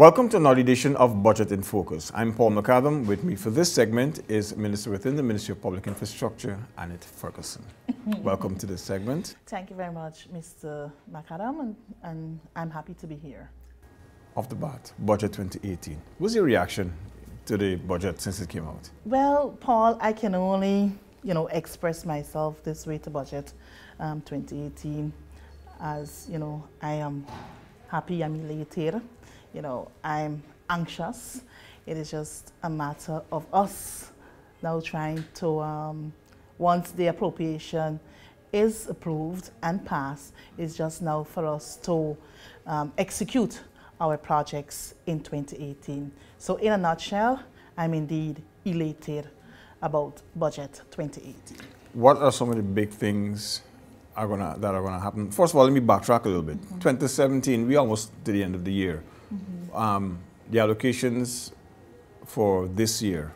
Welcome to another edition of Budget in Focus. I'm Paul McAdam. With me for this segment is Minister within the Ministry of Public Infrastructure, Annette Ferguson. Welcome to this segment. Thank you very much, Mr. McAdam, and I'm happy to be here. Off the bat, Budget 2018. What's your reaction to the budget since it came out? Well, Paul, I can only, express myself this way to Budget 2018. As, I am happy, I'm elated. I'm anxious. It is just a matter of us now trying to, once the appropriation is approved and passed, it's just now for us to execute our projects in 2018. So in a nutshell, I'm indeed elated about Budget 2018. What are some of the big things that are gonna happen? First of all, let me backtrack a little bit. 2017, we almost to the end of the year. The allocations for this year,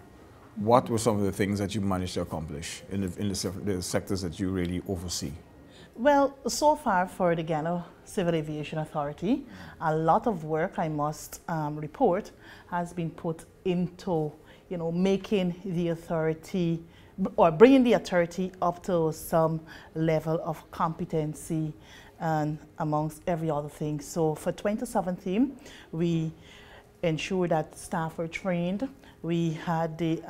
what were some of the things that you managed to accomplish in the sectors that you really oversee? Well, so far for the Guyana Civil Aviation Authority, a lot of work, I must report, has been put into, making the authority or bringing the authority up to some level of competency and amongst every other thing. So for 2017, we ensured that staff were trained. We had the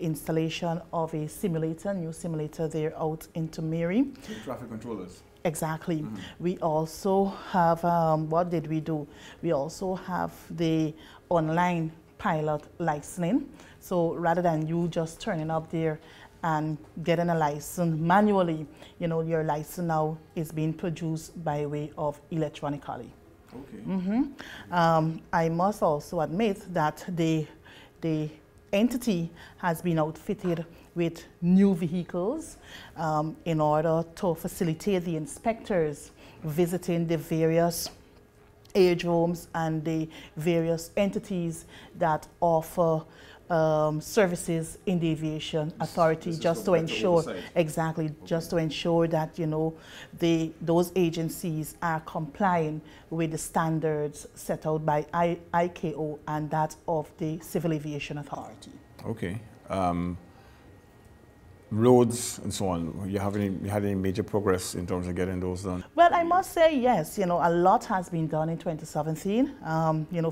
installation of a simulator, new simulator there out into Mary. Traffic controllers. Exactly. We also have, what did we do? We also have the online pilot licensing. So rather than you just turning up there and getting a license manually, your license now is being produced by way of electronically. Okay. I must also admit that the entity has been outfitted with new vehicles in order to facilitate the inspectors visiting the various aerodromes and the various entities that offer services in the aviation authority, just to ensure just to ensure that those agencies are complying with the standards set out by ICAO and that of the Civil Aviation Authority. Okay. Roads and so on, you had any major progress in terms of getting those done? Well, I must say yes, a lot has been done in 2017.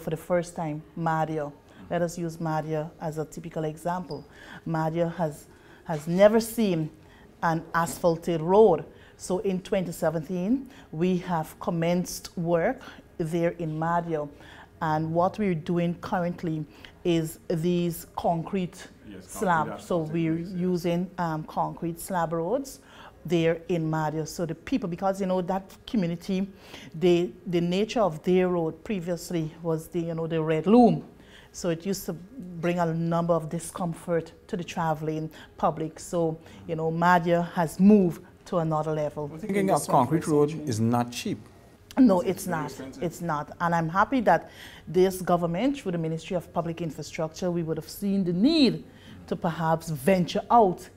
For the first time, Madia. Let us use Madia as a typical example. Madia has never seen an asphalted road. So in 2017, we have commenced work there in Madia. And what we're doing currently is these concrete slabs. So we're using concrete slab roads there in Madia. So the people, because that community, the nature of their road previously was the red loom. So it used to bring a number of discomfort to the traveling public. So, Madia has moved to another level. Thinking of concrete road is not cheap. No, it's not. It's not. And I'm happy that this government, through the Ministry of Public Infrastructure, we would have seen the need to perhaps venture out,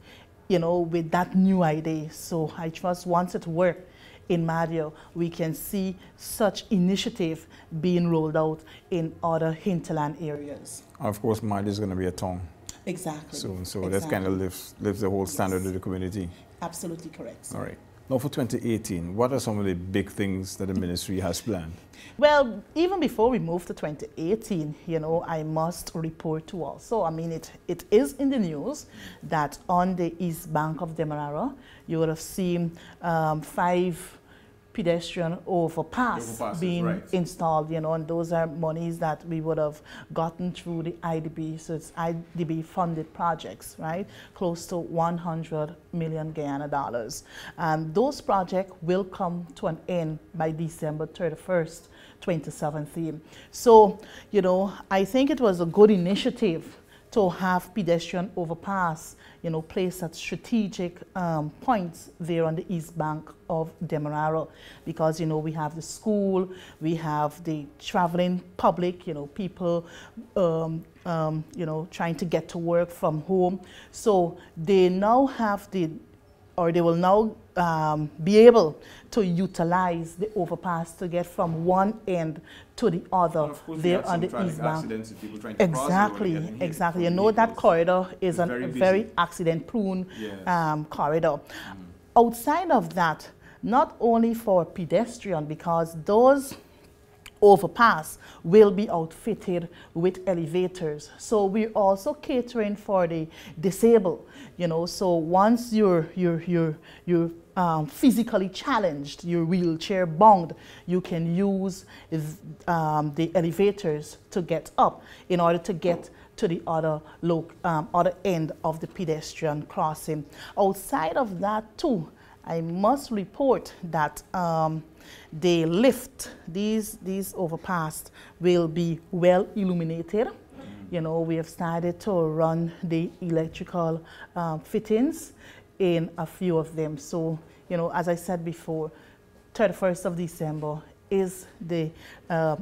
with that new idea. So I trust once it works in Madia, we can see such initiative being rolled out in other hinterland areas. Of course, Madia is going to be a town. Exactly. So exactly. That kind of lifts the whole standard of the community. Absolutely correct. All right. Now for 2018, what are some of the big things that the ministry has planned? Well, even before we move to 2018, I must report to also, it is in the news that on the east bank of Demerara, you would have seen 5 pedestrian overpass being installed, and those are monies that we would have gotten through the IDB. So it's IDB funded projects, right? Close to 100 million Guyana dollars. Those projects will come to an end by December 31st, 2017. So, I think it was a good initiative to have pedestrian overpass, placed at strategic points there on the east bank of Demerara, because we have the school, we have the traveling public, people trying to get to work from home. So they now have they will now be able to utilize the overpass to get from one end to the other there on the east bank. Exactly. You know that corridor is a very accident-prone corridor. Outside of that, not only for pedestrian, because those overpass will be outfitted with elevators. So we're also catering for the disabled, you know. So once you're physically challenged, you're wheelchair bound, you can use the elevators to get up in order to get to the other end of the pedestrian crossing. Outside of that too, I must report that the lift, these overpass will be well illuminated. You know, we have started to run the electrical fittings in a few of them. So, you know, as I said before, 31st of December is the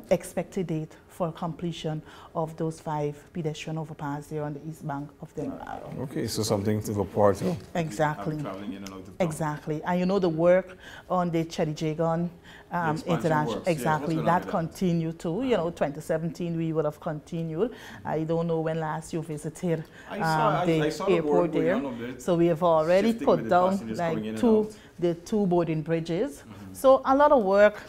expected date for completion of those 5 pedestrian overpass there on the east bank of the Morado. Okay, so something to look forward to. Exactly. Traveling in and out of town. Exactly. And you know the work on the Chedijagon International, works, exactly, yes, that continued too. You know, 2017 we would have continued. I don't know when last you visited the airport there. So we have already put down like the two boarding bridges. So a lot of work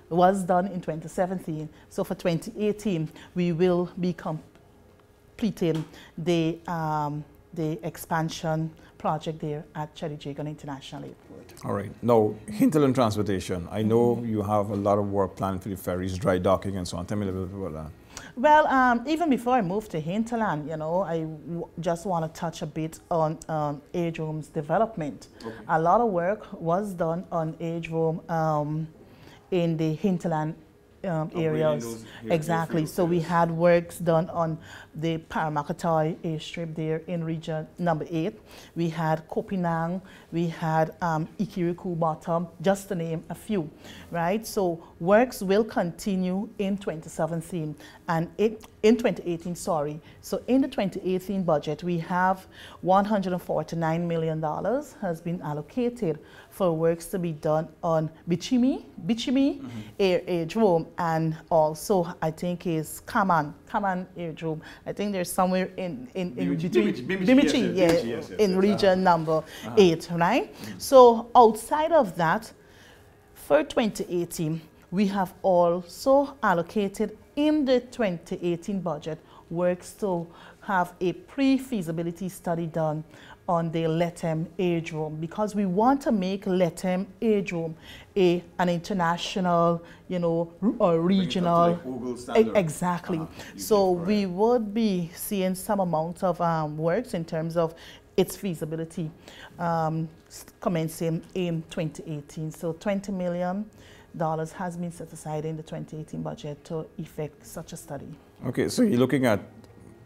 was done in 2017. So for 2018, we will be completing the expansion project there at Chedijagon International Airport. All right. Now, hinterland transportation. I know you have a lot of work planned for the ferries, dry docking and so on. Tell me a little bit about that. Well, even before I moved to hinterland, you know, I just want to touch a bit on age homes development. Okay. A lot of work was done on age home in the hinterland areas. Exactly. So we had works done on the Paramakatoi airstrip there in region number 8. We had Kopinang, we had Ikiriku Bottom, just to name a few, right? So works will continue in 2017 and in 2018, sorry. So in the 2018 budget, we have $149 million has been allocated for works to be done on Bichimi Aerodrome, and also I think is Kaman Aerodrome. I think there's somewhere in between Bimichi, yes, in region number 8, right? So outside of that, for 2018, we have also allocated in the 2018 budget works to have a pre-feasibility study done on the Letem Aerodrome, because we want to make Letem Aerodrome an international, you know, or regional. Exactly. So we would be seeing some amount of works in terms of its feasibility commencing in 2018. So $20 million has been set aside in the 2018 budget to effect such a study. Okay, so you're looking at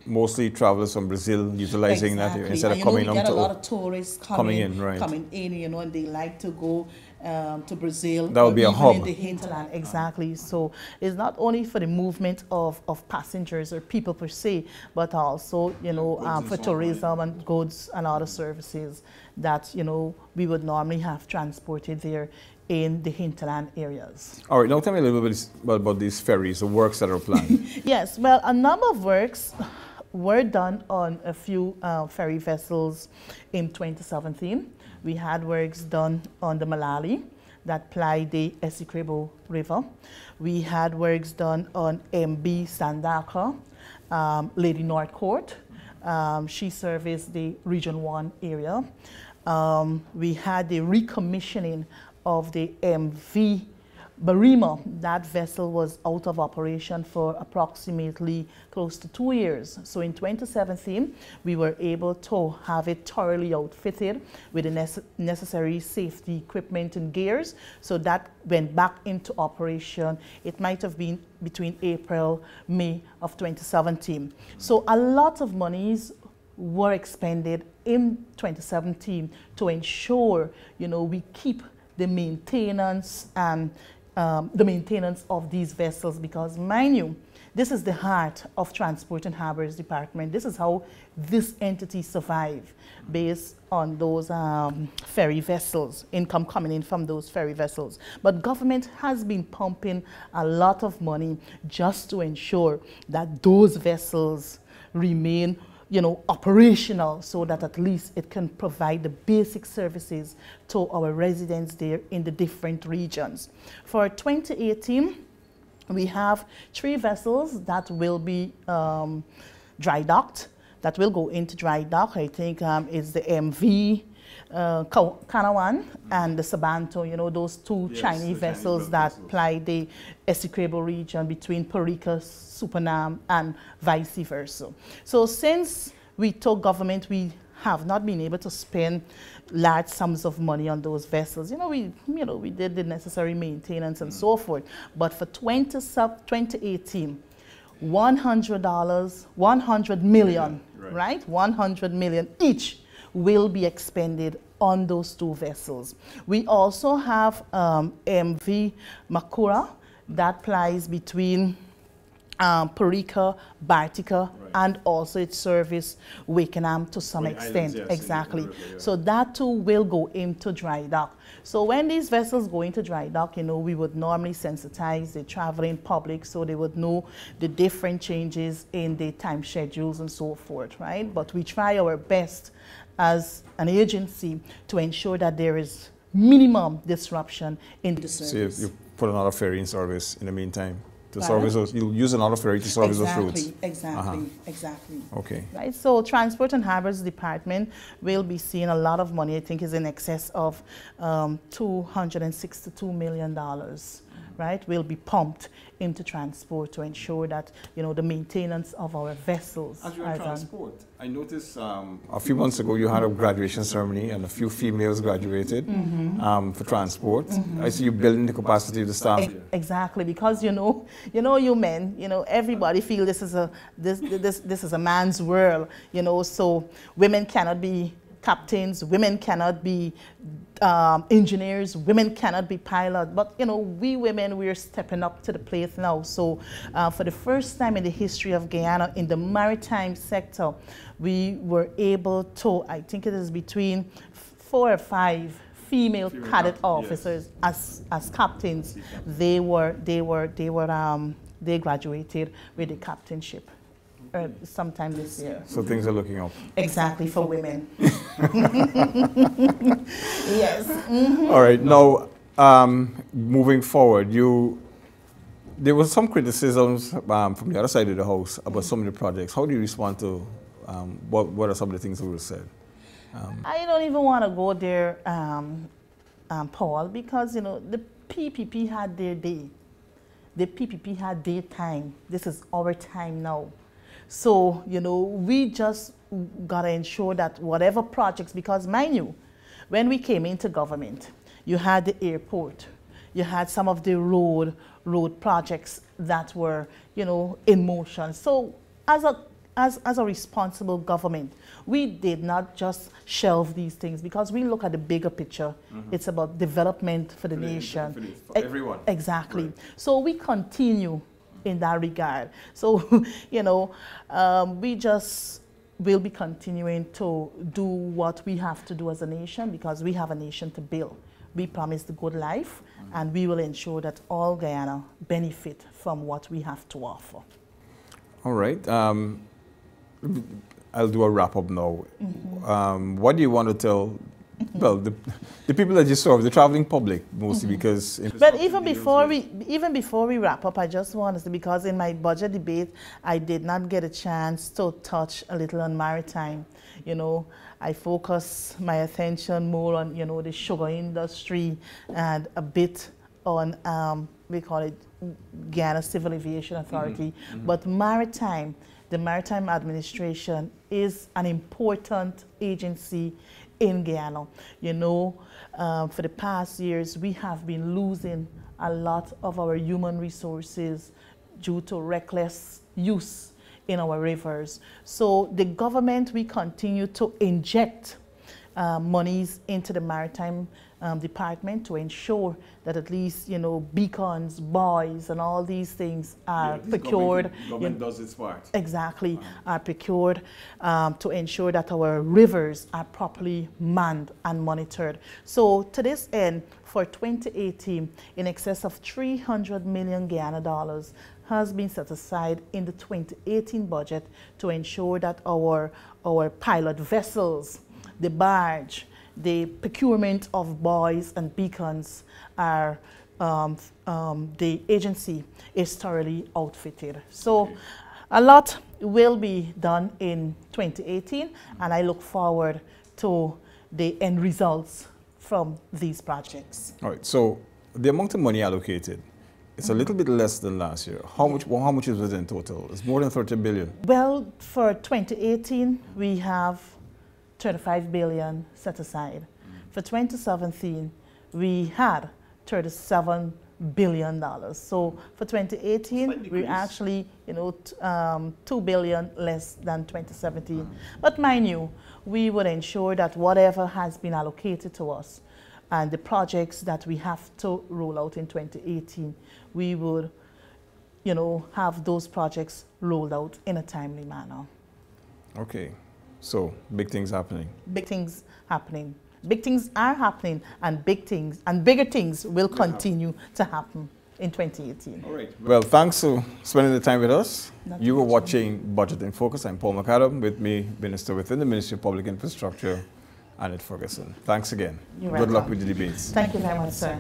mostly travelers from Brazil utilizing that here instead of coming on to. You get a lot of tourists coming in, you know, and they like to go to Brazil. That would be a hub. In the hinterland, exactly. So it's not only for the movement of passengers or people per se, but also, you know, for tourism and goods and other services that, you know, we would normally have transported there in the hinterland areas. All right, now tell me a little bit about these ferries, the works that are planned. Yes, well, a number of works were done on a few ferry vessels in 2017. We had works done on the Malali that plied the Essequibo River. We had works done on MB Sandaka, Lady Northcourt. She serviced the Region 1 area. We had the recommissioning of the MV Barima. That vessel was out of operation for approximately close to 2 years. So in 2017, we were able to have it thoroughly outfitted with the necessary safety equipment and gears. So that went back into operation. It might have been between April, May of 2017. So a lot of monies were expended in 2017 to ensure, you know, we keep the maintenance and the maintenance of these vessels, because mind you, This is the heart of Transport and Harbors Department. This is how this entity survive, based on those ferry vessels, income coming in from those ferry vessels. But government has been pumping a lot of money just to ensure that those vessels remain, you know, operational, so that at least it can provide the basic services to our residents there in the different regions. For 2018, we have 3 vessels that will be dry docked, that will go into dry dock. I think it's the MV Kanawan and the Sabanto, you know, those 2 Chinese vessels that ply the Essequibo region between Perica, Supanam, and vice versa. So since we took government, we have not been able to spend large sums of money on those vessels. We did the necessary maintenance and so forth. But for 2018, $100 million, right? 100 million each will be expended on those 2 vessels. We also have MV Makura that plies between Perica, Bartica, and also its service Wakenham to some extent. Islands, yes, exactly. So that too will go into dry dock. So when these vessels go into dry dock, we would normally sensitize the traveling public so they would know the different changes in the time schedules and so forth, right? But we try our best as an agency to ensure that there is minimum disruption in the service. So you put another ferry in service in the meantime? To service those, you'll use another ferry to service those routes. Exactly. Okay. Right. So Transport and Harbors Department will be seeing a lot of money. I think is in excess of $262 million. Right, will be pumped into transport to ensure that the maintenance of our vessels. As you're in transport, I noticed a few months ago you had a graduation ceremony and a few females graduated for transport. I see you building the capacity of the staff. Exactly, because you men, everybody feel this is a man's world. So women cannot be captains, women cannot be engineers, women cannot be pilots, but we women, we're stepping up to the plate now. So for the first time in the history of Guyana, in the maritime sector, we were able to, I think it is between 4 or 5 female cadet officers as captains. They graduated with the captainship sometime this year. So things are looking up. Exactly, for women. Yes. All right. Now, moving forward, there was some criticisms from the other side of the house about some of the projects. How do you respond to what are some of the things that were said? I don't even want to go there, Paul, because the PPP had their day. The PPP had their time. This is our time now. So, we just got to ensure that whatever projects, because mind you, when we came into government, you had the airport, you had some of the road projects that were, in motion. So as a responsible government, we did not just shelve these things because we look at the bigger picture. It's about development for the nation. For everyone. Exactly. Right. So we continue in that regard. So, we just will be continuing to do what we have to do as a nation because we have a nation to build. We promise the good life and we will ensure that all Guyana benefit from what we have to offer. All right. I'll do a wrap up now. What do you want to tell the people that you serve, the traveling public mostly, because... But even before we wrap up, I just want to say, because in my budget debate, I did not get a chance to touch a little on maritime. I focus my attention more on, the sugar industry and a bit on, we call it Guyana Civil Aviation Authority. But maritime, the Maritime Administration is an important agency in Guyana. For the past years, we have been losing a lot of our human resources due to reckless use in our rivers. So the government, we continue to inject monies into the Maritime department to ensure that at least, you know, beacons, buoys, and all these things are procured. Government does its part. Exactly, are procured to ensure that our rivers are properly manned and monitored. So to this end, for 2018, in excess of 300 million Guyana dollars has been set aside in the 2018 budget to ensure that our pilot vessels, the barge, the procurement of buoys and beacons are, the agency is thoroughly outfitted. So a lot will be done in 2018, and I look forward to the end results from these projects. All right, so the amount of money allocated, it's a little bit less than last year. How much is it in total? It's more than 30 billion. Well, for 2018, we have 35 billion set aside. For 2017, we had $37 billion. So for 2018, we actually, you know, 2 billion less than 2017. But mind you, we would ensure that whatever has been allocated to us and the projects that we have to roll out in 2018, we would, you know, have those projects rolled out in a timely manner. Okay, so big things happening. Big things happening. Big things are happening, and big things and bigger things will continue to happen in 2018. All right. Well, thanks for spending the time with us. You were watching Budget in Focus. I'm Paul McAdam, with me, Minister within the Ministry of Public Infrastructure, Annette Ferguson. Thanks again. You're Good welcome. luck with the debates. Thank you very much, sir.